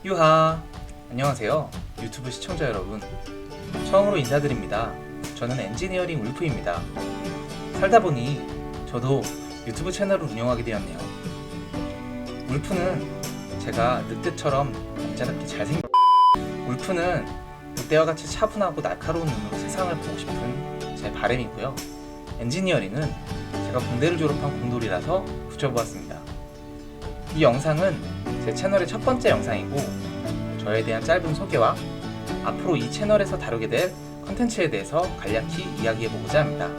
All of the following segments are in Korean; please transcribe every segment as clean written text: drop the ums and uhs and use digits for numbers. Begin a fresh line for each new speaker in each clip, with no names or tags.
유하! 안녕하세요. 유튜브 시청자 여러분. 처음으로 인사드립니다. 저는 엔지니어링 울프입니다. 살다 보니 저도 유튜브 채널을 운영하게 되었네요. 울프는 제가 늑대처럼 남자답게 울프는 늑대와 같이 차분하고 날카로운 눈으로 세상을 보고 싶은 제 바람이고요. 엔지니어링은 제가 공대를 졸업한 공돌이라서 붙여보았습니다. 이 영상은 제 채널의 첫 번째 영상이고 저에 대한 짧은 소개와 앞으로 이 채널에서 다루게 될 컨텐츠에 대해서 간략히 이야기해보고자 합니다.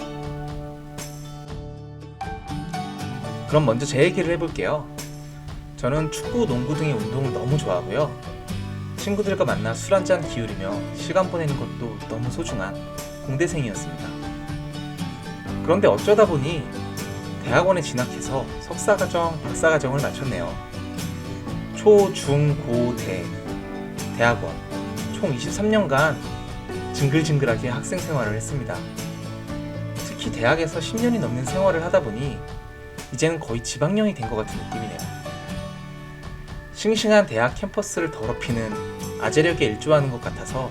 그럼 먼저 제 얘기를 해볼게요. 저는 축구, 농구 등의 운동을 너무 좋아하고요. 친구들과 만나 술 한잔 기울이며 시간 보내는 것도 너무 소중한 공대생이었습니다. 그런데 어쩌다 보니 대학원에 진학해서 석사과정, 박사과정을 마쳤네요. 초, 중, 고, 대학원 총 23년간 징글징글하게 학생 생활을 했습니다. 특히 대학에서 10년이 넘는 생활을 하다 보니 이제는 거의 지방령이 된 것 같은 느낌이네요. 싱싱한 대학 캠퍼스를 더럽히는 아재력에 일조하는 것 같아서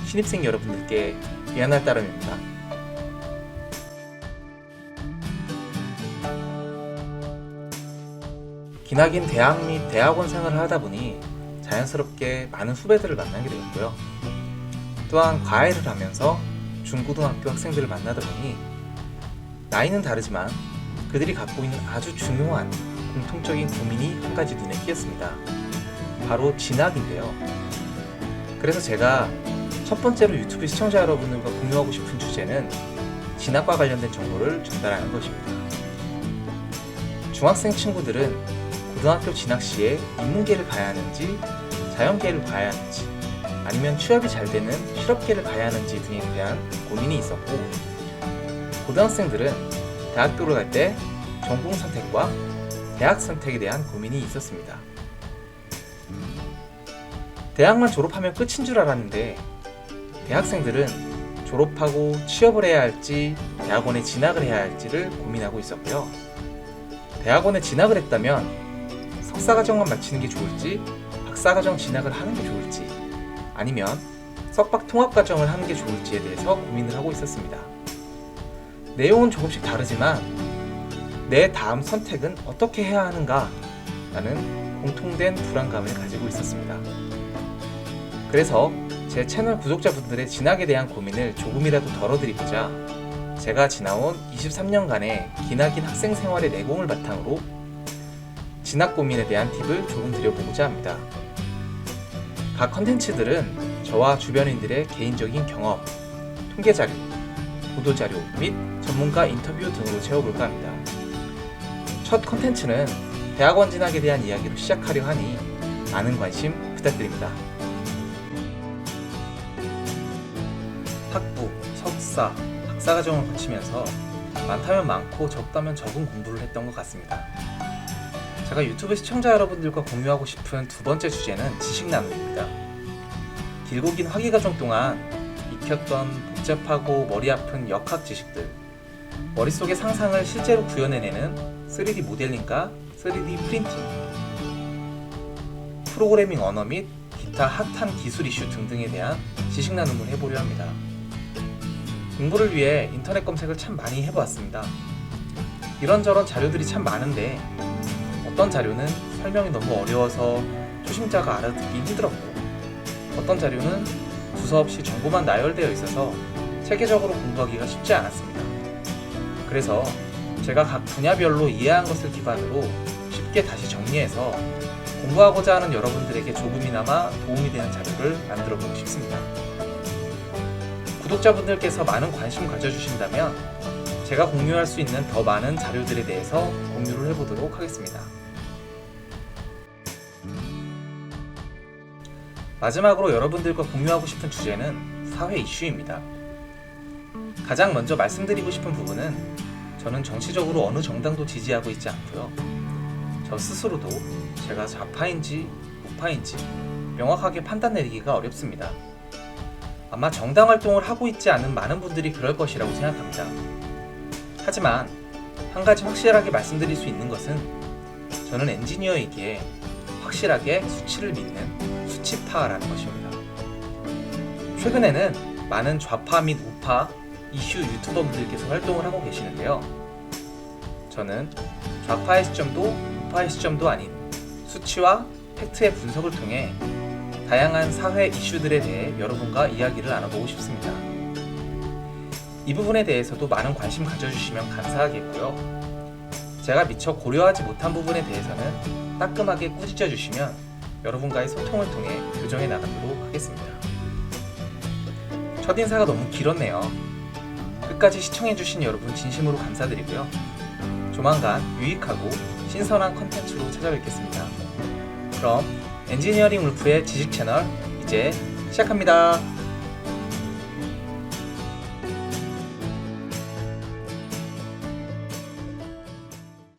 신입생 여러분들께 미안할 따름입니다. 기나긴 대학 및 대학원 생활을 하다 보니 자연스럽게 많은 후배들을 만나게 되었고요. 또한 과외를 하면서 중고등학교 학생들을 만나다 보니 나이는 다르지만 그들이 갖고 있는 아주 중요한 공통적인 고민이 한 가지 눈에 띄었습니다. 바로 진학인데요. 그래서 제가 첫 번째로 유튜브 시청자 여러분들과 공유하고 싶은 주제는 진학과 관련된 정보를 전달하는 것입니다. 중학생 친구들은 고등학교 진학 시에 인문계를 가야 하는지, 자연계를 가야 하는지, 아니면 취업이 잘 되는 실업계를 가야 하는지 등에 대한 고민이 있었고, 고등학생들은 대학교를 갈 때 전공 선택과 대학 선택에 대한 고민이 있었습니다. 대학만 졸업하면 끝인 줄 알았는데, 대학생들은 졸업하고 취업을 해야 할지, 대학원에 진학을 해야 할지를 고민하고 있었고요. 대학원에 진학을 했다면 석사과정만 마치는 게 좋을지, 박사과정 진학을 하는 게 좋을지, 아니면 석박 통합과정을 하는 게 좋을지에 대해서 고민을 하고 있었습니다. 내용은 조금씩 다르지만 내 다음 선택은 어떻게 해야 하는가 라는 공통된 불안감을 가지고 있었습니다. 그래서 제 채널 구독자분들의 진학에 대한 고민을 조금이라도 덜어드리고자 제가 지나온 23년간의 기나긴 학생 생활의 내공을 바탕으로 진학 고민에 대한 팁을 조금 드려보고자 합니다. 각 컨텐츠들은 저와 주변인들의 개인적인 경험, 통계자료, 보도자료 및 전문가 인터뷰 등으로 채워볼까 합니다. 첫 컨텐츠는 대학원 진학에 대한 이야기로 시작하려 하니 많은 관심 부탁드립니다. 학부, 석사, 박사과정을 거치면서 많다면 많고 적다면 적은 공부를 했던 것 같습니다. 제가 유튜브 시청자 여러분들과 공유하고 싶은 두 번째 주제는 지식 나눔입니다. 길고 긴 학위과정 동안 익혔던 복잡하고 머리 아픈 역학 지식들, 머릿속의 상상을 실제로 구현해내는 3D 모델링과 3D 프린팅, 프로그래밍 언어 및 기타 핫한 기술 이슈 등등에 대한 지식 나눔을 해보려 합니다. 공부를 위해 인터넷 검색을 참 많이 해보았습니다. 이런저런 자료들이 참 많은데 어떤 자료는 설명이 너무 어려워서 초심자가 알아듣기 힘들었고, 어떤 자료는 두서없이 정보만 나열되어 있어서 체계적으로 공부하기가 쉽지 않았습니다. 그래서 제가 각 분야별로 이해한 것을 기반으로 쉽게 다시 정리해서 공부하고자 하는 여러분들에게 조금이나마 도움이 되는 자료를 만들어 보고 싶습니다. 구독자분들께서 많은 관심 가져주신다면 제가 공유할 수 있는 더 많은 자료들에 대해서 공유를 해보도록 하겠습니다. 마지막으로 여러분들과 공유하고 싶은 주제는 사회 이슈입니다. 가장 먼저 말씀드리고 싶은 부분은 저는 정치적으로 어느 정당도 지지하고 있지 않고요. 저 스스로도 제가 좌파인지 우파인지 명확하게 판단 내리기가 어렵습니다. 아마 정당 활동을 하고 있지 않은 많은 분들이 그럴 것이라고 생각합니다. 하지만 한 가지 확실하게 말씀드릴 수 있는 것은 저는 엔지니어이기에 확실하게 수치를 믿는 수치파라는 것입니다. 최근에는 많은 좌파 및 우파 이슈 유튜버분들께서 활동을 하고 계시는데요. 저는 좌파의 시점도 우파의 시점도 아닌 수치와 팩트의 분석을 통해 다양한 사회 이슈들에 대해 여러분과 이야기를 나눠보고 싶습니다. 이 부분에 대해서도 많은 관심 가져주시면 감사하겠고요. 제가 미처 고려하지 못한 부분에 대해서는 따끔하게 꾸짖어 주시면 여러분과의 소통을 통해 교정해 나가도록 하겠습니다. 첫인사가 너무 길었네요. 끝까지 시청해주신 여러분 진심으로 감사드리고요. 조만간 유익하고 신선한 컨텐츠로 찾아뵙겠습니다. 그럼 엔지니어링 울프의 지식 채널 이제 시작합니다.